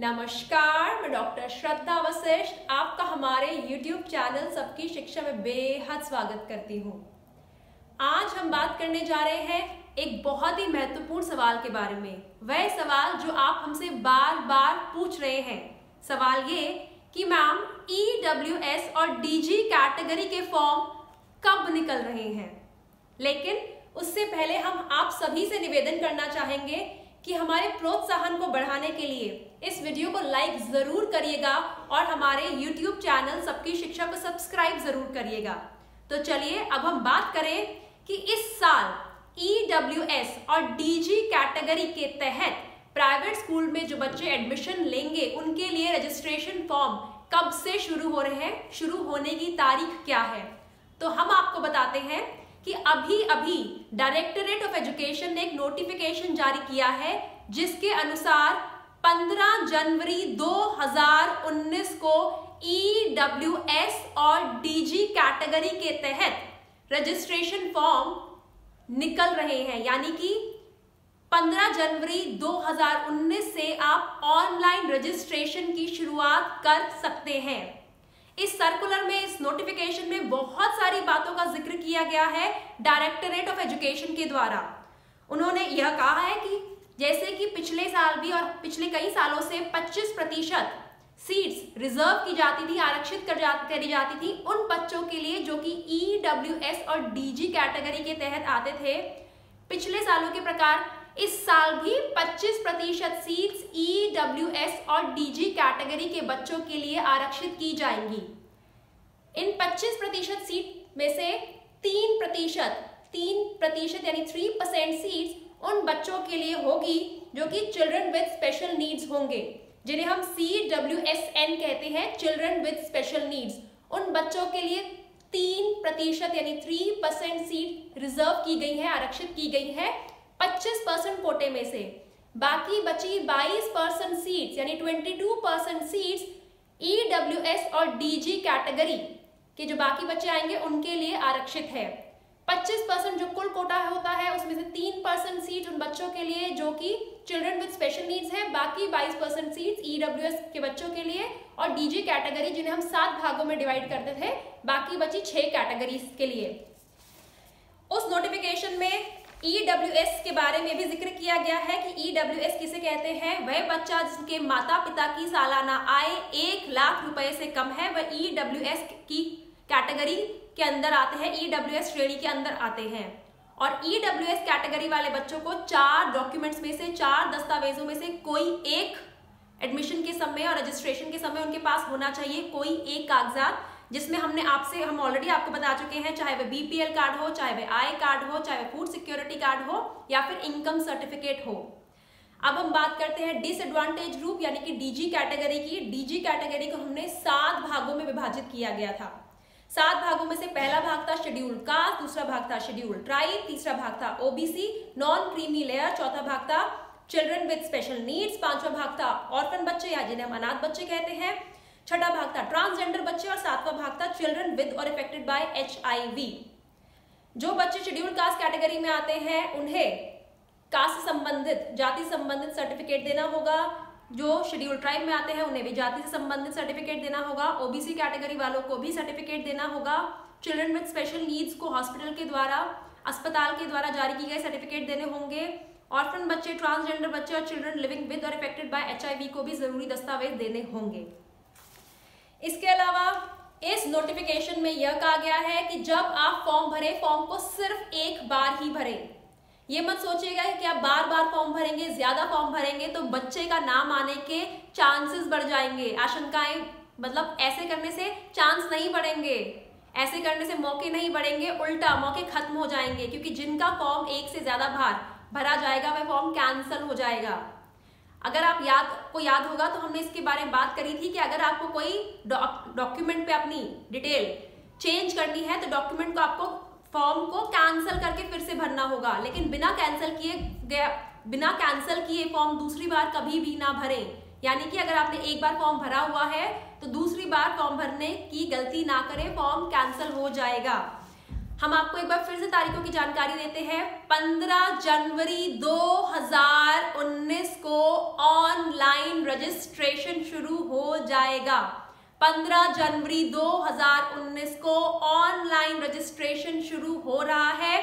नमस्कार, मैं डॉक्टर श्रद्धा वशिष्ठ आपका हमारे YouTube चैनल सबकी शिक्षा में बेहद स्वागत करती हूँ। आज हम बात करने जा रहे हैं एक बहुत ही महत्वपूर्ण सवाल के बारे में। वह सवाल जो आप हमसे बार बार पूछ रहे हैं। सवाल ये कि मैम EWS और DG कैटेगरी के फॉर्म कब निकल रहे हैं। लेकिन उससे पहले हम आप सभी से निवेदन करना चाहेंगे कि हमारे प्रोत्साहन को बढ़ाने के लिए इस वीडियो को लाइक जरूर करिएगा और हमारे YouTube चैनल सबकी शिक्षा को सब्सक्राइब जरूर करिएगा। तो चलिए अब हम बात करें कि इस साल EWS और DG कैटेगरी के तहत प्राइवेट स्कूल में जो बच्चे एडमिशन लेंगे उनके लिए रजिस्ट्रेशन फॉर्म कब से शुरू हो रहे हैं, शुरू होने की तारीख क्या है। तो हम आपको बताते हैं कि अभी डायरेक्टरेट ऑफ एजुकेशन ने एक नोटिफिकेशन जारी किया है जिसके अनुसार 15 जनवरी 2019 को EWS और DG कैटेगरी के तहत रजिस्ट्रेशन फॉर्म निकल रहे हैं। यानी कि 15 जनवरी 2019 से आप ऑनलाइन रजिस्ट्रेशन की शुरुआत कर सकते हैं। इस सर्कुलर में, इस नोटिफिकेशन में बहुत सारी बातों का जिक्र किया गया है डायरेक्टरेट ऑफ एजुकेशन के द्वारा। उन्होंने यह कहा है कि जैसे कि पिछले साल भी और पिछले कई सालों से 25% सीट्स रिजर्व की जाती थी, आरक्षित करी जाती थी उन बच्चों के लिए जो कि EWS और DG कैटेगरी के तहत आते थे। पिछले सालों के प्रकार इस साल भी 25% सीट्स EWS और DG कैटेगरी के बच्चों के लिए आरक्षित की जाएंगी। इन 25% सीट में से 3% यानी 3% सीट्स उन बच्चों के लिए होगी जो कि चिल्ड्रन विद स्पेशल नीड्स होंगे, जिन्हें हम CWSN कहते हैं, चिल्ड्रन विद स्पेशल नीड्स। उन बच्चों के लिए 3% यानी 3% सीट रिजर्व की गई है, आरक्षित की गई है 25% कोटे में से। बाकी बची 22% सीट्स यानी 22% सीट्स EWS और DG कैटेगरी के जो बाकी बच्चे आएंगे उनके लिए आरक्षित है। 25% जो कुल कोटा होता है उसमें से 3% सीट उन बच्चों के लिए जो कि चिल्ड्रन विद स्पेशल नीड्स है। बाकी 22% सीट्स EWS के बच्चों के लिए और DG कैटेगरी जिन्हें हम 7 भागों में डिवाइड करते थे, बाकी बची 6 कैटेगरीज के लिए। उस नोटिफिकेशन में EWS के बारे में भी जिक्र किया गया है कि EWS किसे कहते हैं। वह बच्चा जिसके माता पिता की सालाना आय 1 लाख रुपए से कम है, वह EWS की कैटेगरी के अंदर आते हैं, EWS श्रेणी के अंदर आते हैं। और EWS कैटेगरी वाले बच्चों को 4 डॉक्यूमेंट्स में से, 4 दस्तावेजों में से कोई एक एडमिशन के समय और रजिस्ट्रेशन के समय उनके पास होना चाहिए। कोई एक कागजात जिसमें हम ऑलरेडी आपको बता चुके हैं, चाहे वह BPL कार्ड हो, चाहे वह आय कार्ड हो, चाहे वह फूड सिक्योरिटी कार्ड हो या फिर इनकम सर्टिफिकेट हो। अब हम बात करते हैं डिसएडवांटेज ग्रुप यानी कि DG कैटेगरी की। DG कैटेगरी को हमने 7 भागों में विभाजित किया गया था। 7 भागों में से पहला भाग था शेड्यूल कास्ट, दूसरा भाग था शेड्यूल ट्राइब, तीसरा भाग था OBC नॉन क्रीमी लेयर, चौथा भाग था चिल्ड्रन विद स्पेशल नीड्स, 5वां भाग था ऑर्फन बच्चे या जिन्हें हम अनाथ बच्चे कहते हैं, 6वां भाग था ट्रांसजेंडर बच्चे और 7वां भाग था चिल्ड्रन विद और अफेक्टेड बाय HIV। जो बच्चे शेड्यूल कास्ट कैटेगरी में आते हैं उन्हें कास्ट संबंधित, जाति संबंधित सर्टिफिकेट देना होगा। जो शेड्यूल ट्राइब में आते हैं उन्हें भी जाति से संबंधित सर्टिफिकेट देना होगा। OBC कैटेगरी वालों को भी सर्टिफिकेट देना होगा। चिल्ड्रन विद स्पेशल नीड्स को हॉस्पिटल के द्वारा, अस्पताल के द्वारा जारी की गए सर्टिफिकेट देने होंगे। ऑर्फन बच्चे, ट्रांसजेंडर बच्चे और चिल्ड्रन लिविंग विद और अफेक्टेड बाय HIV को भी जरूरी दस्तावेज देने होंगे। इसके अलावा इस नोटिफिकेशन में यह कहा गया है कि जब आप फॉर्म भरें, फॉर्म को सिर्फ एक बार ही भरें। ये मत सोचिएगा कि आप बार बार फॉर्म भरेंगे, ज्यादा फॉर्म भरेंगे तो बच्चे का नाम आने के चांसेस बढ़ जाएंगे, आशंकाएं, मतलब ऐसे करने से चांस नहीं बढ़ेंगे, ऐसे करने से मौके नहीं बढ़ेंगे, उल्टा मौके खत्म हो जाएंगे। क्योंकि जिनका फॉर्म एक से ज्यादा बार भरा जाएगा वह फॉर्म कैंसिल हो जाएगा। अगर आप याद होगा तो हमने इसके बारे में बात करी थी कि अगर आपको कोई डॉक्यूमेंट पे अपनी डिटेल चेंज करनी है तो डॉक्यूमेंट को आपको फॉर्म को कैंसिल करके फिर से भरना होगा। लेकिन बिना कैंसिल किए फॉर्म दूसरी बार कभी भी ना भरें। यानी कि अगर आपने एक बार फॉर्म भरा हुआ है तो दूसरी बार फॉर्म भरने की गलती ना करें, फॉर्म कैंसिल हो जाएगा। हम आपको एक बार फिर से तारीखों की जानकारी देते हैं। 15 जनवरी 2019 को ऑनलाइन रजिस्ट्रेशन शुरू हो जाएगा। 15 जनवरी 2019 को ऑनलाइन रजिस्ट्रेशन शुरू हो रहा है।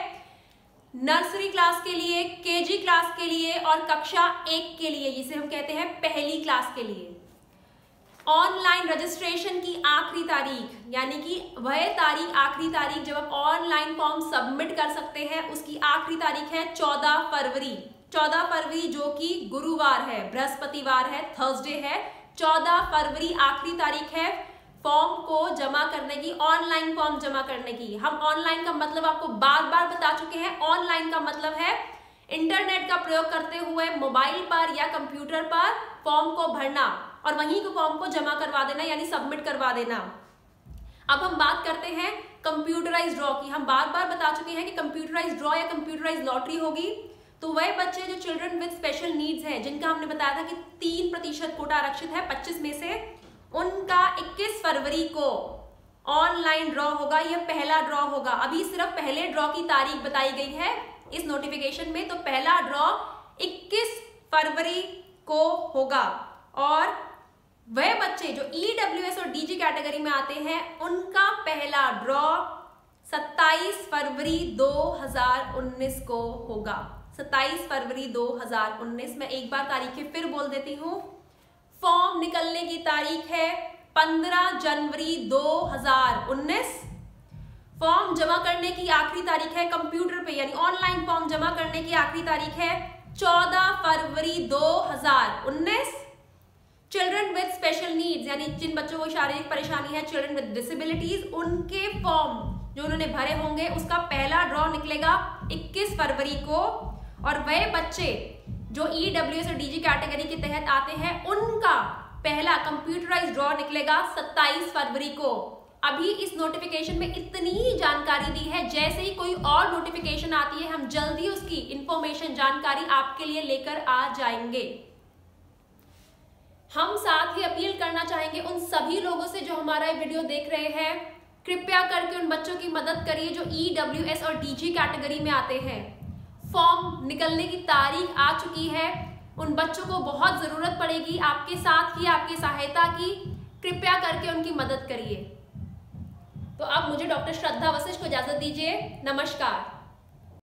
नर्सरी क्लास के लिए, केजी क्लास के लिए और कक्षा 1 के लिए, जिसे हम कहते हैं पहली क्लास के लिए। ऑनलाइन रजिस्ट्रेशन की आखिरी तारीख, यानी कि वह तारीख, आखिरी तारीख जब आप ऑनलाइन फॉर्म सबमिट कर सकते हैं, उसकी आखिरी तारीख है 14 फरवरी। 14 फरवरी जो कि गुरुवार है, बृहस्पतिवार है, थर्सडे है। 14 फरवरी आखिरी तारीख है फॉर्म को जमा करने की, ऑनलाइन फॉर्म जमा करने की। हम ऑनलाइन का मतलब आपको बार बार बता चुके हैं। ऑनलाइन का मतलब है इंटरनेट का प्रयोग करते हुए मोबाइल पर या कंप्यूटर पर फॉर्म को भरना और वहीं को फॉर्म को जमा करवा देना, यानी सबमिट करवा देना। अब हम बात करते हैं कंप्यूटराइज्ड ड्रॉ की। हम बार बार बता चुके हैं कि कंप्यूटराइज्ड ड्रॉ या कंप्यूटराइज्ड लॉटरी होगी। तो वह बच्चे जो चिल्ड्रन विद स्पेशल नीड्स हैं, जिनका हमने बताया था कि 3% कोटा आरक्षित है 25 में से, उनका 21 फरवरी को ऑनलाइन ड्रॉ होगा। यह पहला ड्रॉ होगा। अभी सिर्फ पहले ड्रॉ की तारीख बताई गई है इस नोटिफिकेशन में। तो पहला ड्रॉ 21 फरवरी को होगा और वह बच्चे जो EWS और DG कैटेगरी में आते हैं, उनका पहला ड्रॉ 27 फरवरी 2019 को होगा। 27 फरवरी 2019। मैं एक बार तारीखें फिर बोल देती हूँ। फॉर्म निकलने की तारीख है 15 जनवरी 2019। फॉर्म जमा करने की आखिरी तारीख है कंप्यूटर पे, यानी ऑनलाइन फॉर्म जमा करने की आखिरी तारीख है 14 फरवरी 2019। चिल्ड्रन विद स्पेशल नीड्स, यानी जिन बच्चों को शारीरिक परेशानी है, चिल्ड्रन विद डिसेबिलिटीज, उनके फॉर्म जो उन्होंने भरे होंगे उसका पहला ड्रॉ निकलेगा 21 फरवरी को। और वह बच्चे जो EWS और DG कैटेगरी के तहत आते हैं, उनका पहला कंप्यूटराइज्ड ड्रॉ निकलेगा 27 फरवरी को। अभी इस नोटिफिकेशन में इतनी ही जानकारी दी है। जैसे ही कोई और नोटिफिकेशन आती है, हम जल्दी उसकी इंफॉर्मेशन, जानकारी आपके लिए लेकर आ जाएंगे। हम साथ ही अपील करना चाहेंगे उन सभी लोगों से जो हमारा ये वीडियो देख रहे हैं, कृपया करके उन बच्चों की मदद करिए जो EWS और DG कैटेगरी में आते हैं। फॉर्म निकलने की तारीख आ चुकी है। उन बच्चों को बहुत जरूरत पड़ेगी आपके साथ ही, आपकी सहायता की। कृपया करके उनकी मदद करिए। तो अब मुझे डॉक्टर श्रद्धा वशिष्ठ को इजाजत दीजिए। नमस्कार।